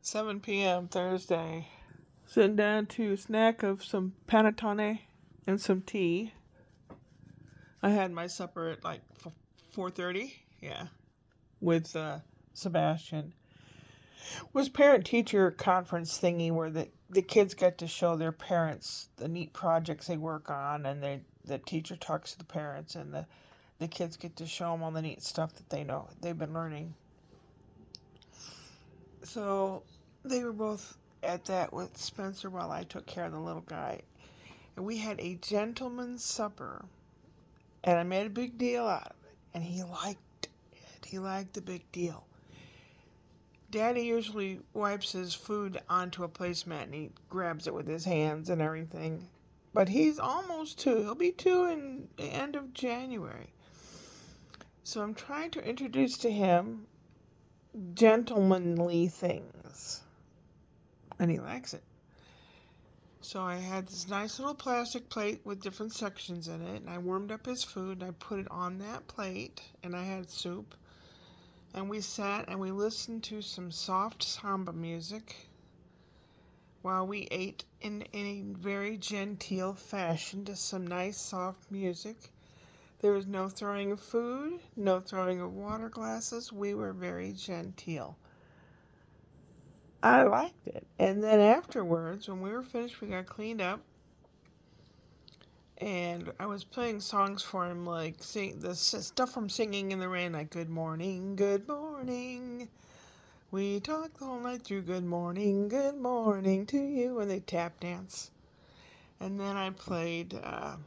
7 p.m. Thursday. Sitting down to a snack of some panettone and some tea. I had my supper at like 4:30. Yeah, with Sebastian. It was parent-teacher conference thingy where the kids get to show their parents the neat projects they work on, and the teacher talks to the parents, and the kids get to show them all the neat stuff that they've been learning. So they were both at that with Spencer while I took care of the little guy. And we had a gentleman's supper. And I made a big deal out of it. And he liked it. He liked the big deal. Daddy usually wipes his food onto a placemat and he grabs it with his hands and everything. But he's almost 2. He'll be 2 in the end of January. So I'm trying to introduce to him gentlemanly things. And he likes it. So I had this nice little plastic plate with different sections in it, and I warmed up his food, and I put it on that plate, and I had soup. And we sat and we listened to some soft samba music while we ate in a very genteel fashion to some nice soft music. There was no throwing of food, no throwing of water glasses. We were very genteel. I liked it. And then afterwards, when we were finished, we got cleaned up. And I was playing songs for him, like the stuff from Singing in the Rain, like good morning, we talked the whole night through, good morning to you, and they tap dance. And then I played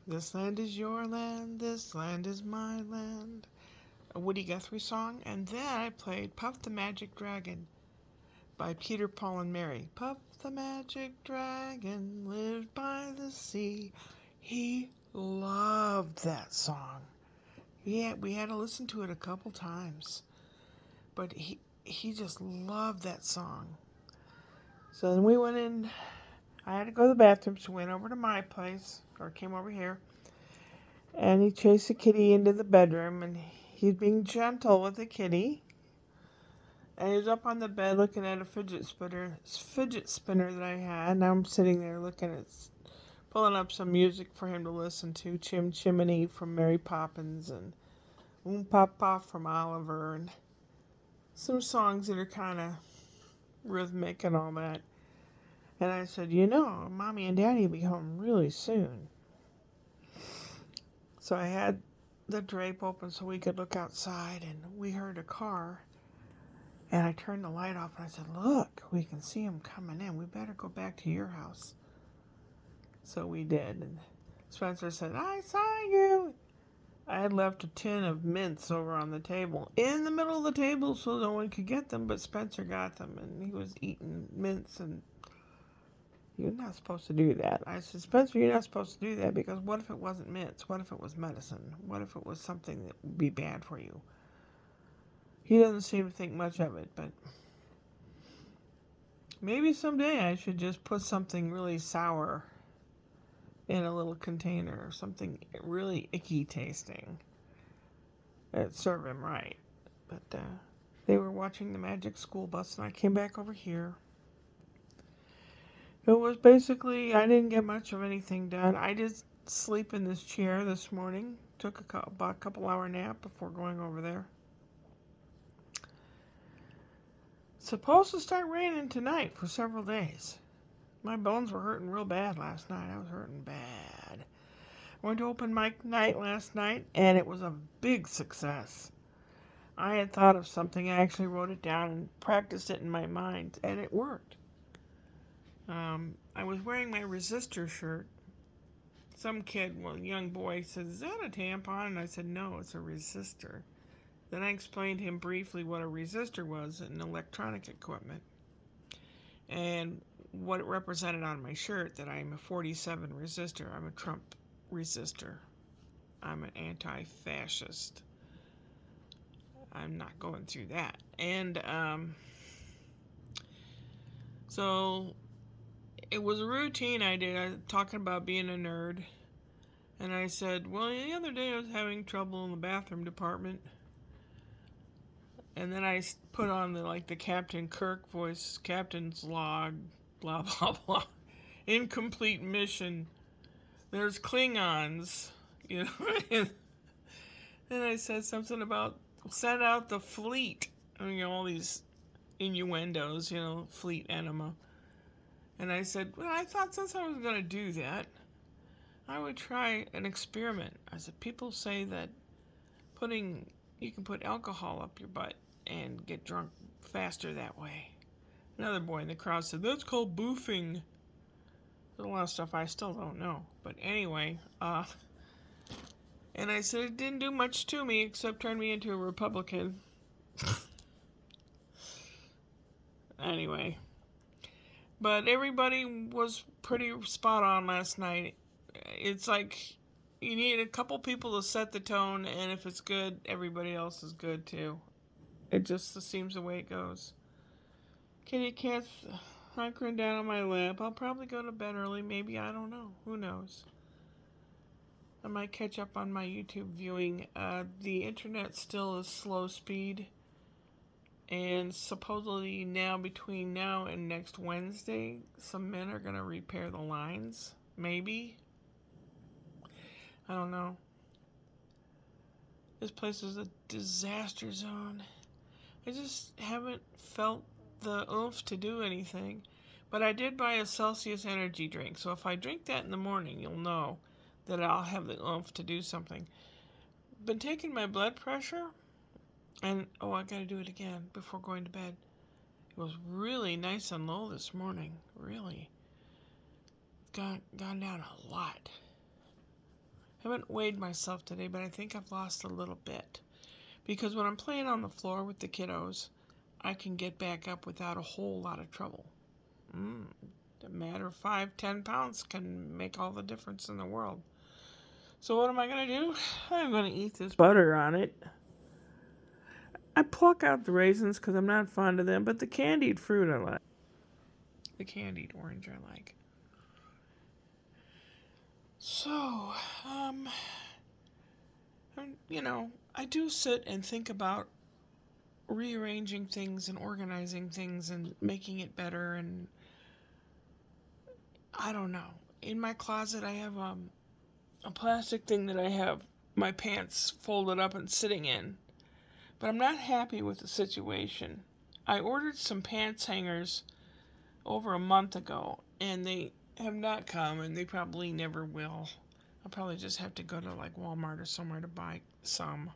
This Land Is Your Land, This Land Is My Land, a Woody Guthrie song. And then I played Puff the Magic Dragon by Peter, Paul, and Mary. Puff the Magic Dragon lived by the sea. He loved that song. Yeah, we had to listen to it a couple times. But he just loved that song. So then we went in. I had to go to the bathroom, so we went over to my place, or came over here. And he chased the kitty into the bedroom, and he's being gentle with the kitty. And he was up on the bed looking at a fidget spinner that I had. Now I'm sitting there looking at, pulling up some music for him to listen to. Chim Chimney from Mary Poppins and Papa from Oliver, and some songs that are kind of rhythmic and all that. And I said, Mommy and Daddy will be home really soon. So I had the drape open so we could look outside, and we heard a car. And I turned the light off, and I said, look, we can see him coming in. We better go back to your house. So we did. And Spencer said, I saw you. I had left a tin of mints over on the table, in the middle of the table, so no one could get them, but Spencer got them, and he was eating mints, and you're not supposed to do that. I said, Spencer, you're not supposed to do that, because what if it wasn't mints? What if it was medicine? What if it was something that would be bad for you? He doesn't seem to think much of it, but maybe someday I should just put something really sour in a little container, or something really icky tasting. Serve him right. But they were watching the Magic School Bus, and I came back over here. It was basically, I didn't get much of anything done. I did sleep in this chair this morning. Took about a couple hour nap before going over there. Supposed to start raining tonight for several days. My bones were hurting real bad last night. I was hurting bad. Went to open mic night last night, and it was a big success. I had thought of something. I actually wrote it down and practiced it in my mind, and it worked. I was wearing my resistor shirt. Some kid, young boy, said, is that a tampon? And I said, no, it's a resistor. Then I explained to him briefly what a resistor was in electronic equipment, and what it represented on my shirt, that I'm a 47 resistor. I'm a Trump resistor. I'm an anti-fascist. I'm not going through that. And so it was a routine I did. I was talking about being a nerd. And I said, well, the other day I was having trouble in the bathroom department. And then I put on the Captain Kirk voice, Captain's log, blah blah blah. Incomplete mission. There's Klingons, you know. And then I said something about send out the fleet. I mean, all these innuendos, fleet enema. And I said, well, I thought since I was going to do that, I would try an experiment. I said, people say that you can put alcohol up your butt and get drunk faster that way. Another boy in the crowd said, that's called boofing. There's a lot of stuff I still don't know. But anyway, and I said it didn't do much to me except turn me into a Republican. Anyway. But everybody was pretty spot on last night. It's like you need a couple people to set the tone, and if it's good, everybody else is good too. It just seems the way it goes. Kitty cat's hunkering down on my lap. I'll probably go to bed early. Maybe, I don't know. Who knows? I might catch up on my YouTube viewing. The internet still is slow speed. And supposedly now, between now and next Wednesday, some men are going to repair the lines. Maybe. I don't know. This place is a disaster zone. I just haven't felt the oomph to do anything. But I did buy a Celsius energy drink. So if I drink that in the morning, you'll know that I'll have the oomph to do something. Been taking my blood pressure. And, I gotta do it again before going to bed. It was really nice and low this morning. Really. Gone down a lot. Haven't weighed myself today, but I think I've lost a little bit. Because when I'm playing on the floor with the kiddos, I can get back up without a whole lot of trouble. A matter of 5-10 pounds can make all the difference in the world. So what am I going to do? I'm going to eat this butter on it. I pluck out the raisins because I'm not fond of them, but the candied fruit I like. The candied orange I like. So, I do sit and think about rearranging things and organizing things and making it better, and I don't know. In my closet I have a plastic thing that I have my pants folded up and sitting in. But I'm not happy with the situation. I ordered some pants hangers over a month ago, and they have not come, and they probably never will. I'll probably just have to go to Walmart or somewhere to buy some.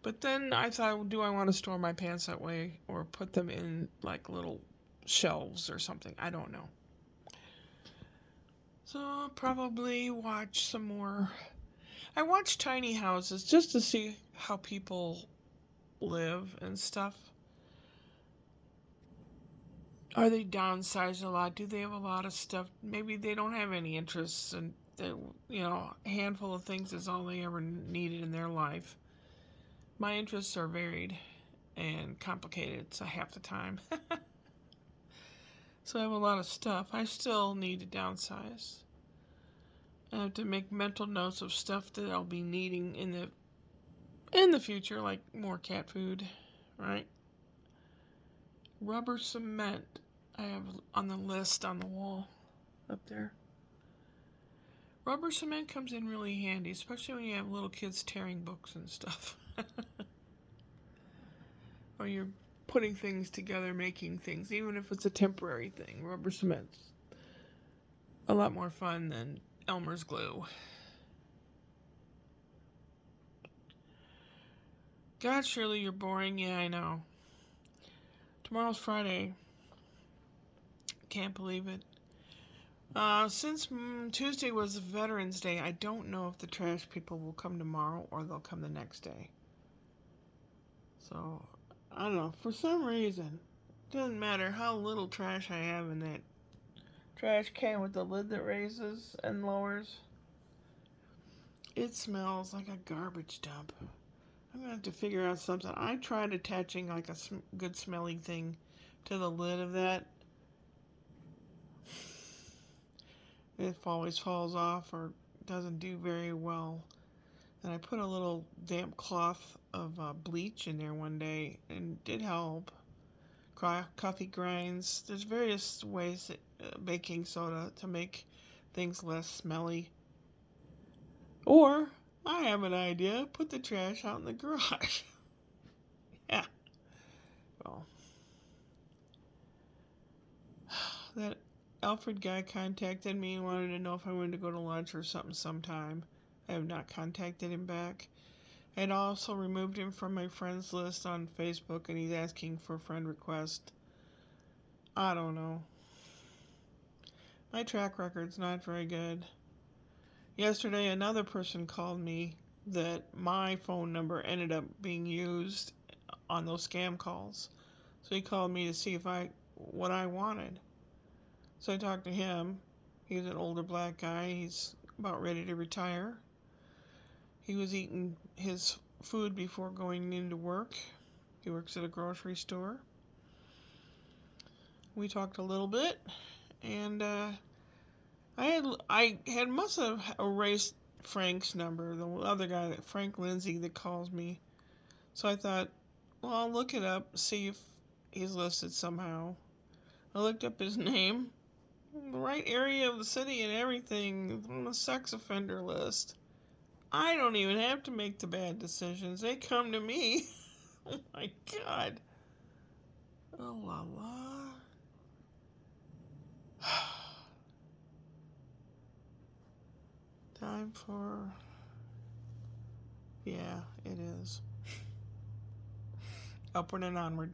But then I thought, do I want to store my pants that way or put them in little shelves or something? I don't know. So I'll probably watch some more. I watch tiny houses just to see how people live and stuff. Are they downsized a lot? Do they have a lot of stuff? Maybe they don't have any interests, and a handful of things is all they ever needed in their life. My interests are varied and complicated, so half the time. So I have a lot of stuff. I still need to downsize. I have to make mental notes of stuff that I'll be needing in the future, like more cat food, right? Rubber cement I have on the list on the wall up there. Rubber cement comes in really handy, especially when you have little kids tearing books and stuff. Or you're putting things together, making things, even if it's a temporary thing. Rubber cement's a lot more fun than Elmer's glue. God, Shirley, you're boring. Yeah, I know. Tomorrow's Friday. Can't believe it. Since Tuesday was Veterans Day, I don't know if the trash people will come tomorrow or they'll come the next day. So, I don't know. For some reason, doesn't matter how little trash I have in that trash can with the lid that raises and lowers. It smells like a garbage dump. I'm going to have to figure out something. I tried attaching a good smelling thing to the lid of that. It always falls off or doesn't do very well. And I put a little damp cloth of bleach in there one day, and it did help. Coffee grinds. There's various ways, baking soda, to make things less smelly. Or, I have an idea, put the trash out in the garage. Yeah. Well, that Alfred guy contacted me and wanted to know if I wanted to go to lunch or something sometime. I have not contacted him back. I had also removed him from my friends list on Facebook, and he's asking for a friend request. I don't know. My track record's not very good. Yesterday, another person called me that my phone number ended up being used on those scam calls. So he called me to see what I wanted. So I talked to him. He's an older black guy. He's about ready to retire. He was eating his food before going into work. He works at a grocery store. We talked a little bit, and I had must have erased Frank's number, the other guy, Frank Lindsay, that calls me. So I thought, well, I'll look it up, see if he's listed somehow. I looked up his name, the right area of the city and everything, on the sex offender list. I don't even have to make the bad decisions. They come to me. Oh my God. Oh la la. Time for... Yeah, it is. Upward and onward.